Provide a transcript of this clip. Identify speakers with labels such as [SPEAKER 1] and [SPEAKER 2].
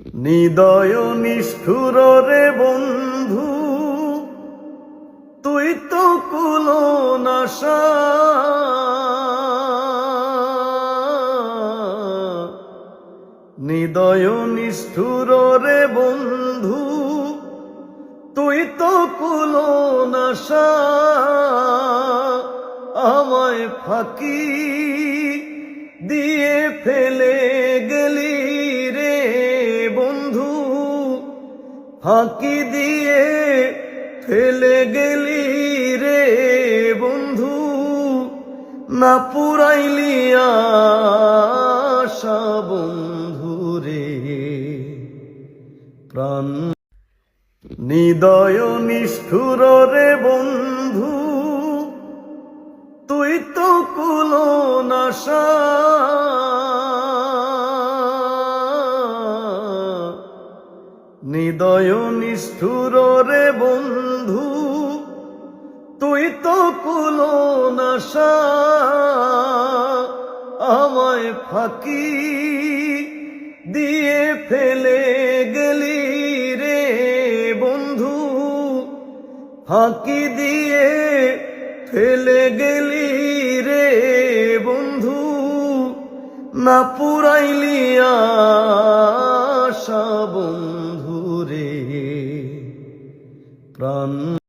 [SPEAKER 1] হৃদয় নিষ্ঠুর রে বন্ধু, তুই তো কুলো নাশা। হৃদয় নিষ্ঠুর রে বন্ধু, তুই তো কুলো নাশা। আমায় ফাঁকি দিয়ে ফেলে গেলি রে বন্ধু, ফাঁকি দিয়ে ফেলে গেলি রে বন্ধু। না পুরাইলি আশা বন্ধু রে প্রাণ। হৃদয় নিষ্ঠুর রে বন্ধু, তুই তো কুলো নাশা। হৃদয় নিষ্ঠুর রে বন্ধু, তুই তো কুলো নাশা। আমায় ফাঁকি দিয়ে ফেলে গেলি রে বন্ধু, ফাঁকি দিয়ে ফেলে গেলি রে বন্ধু। না পুরাইলি আশা বন্ধু রে প্রাণ।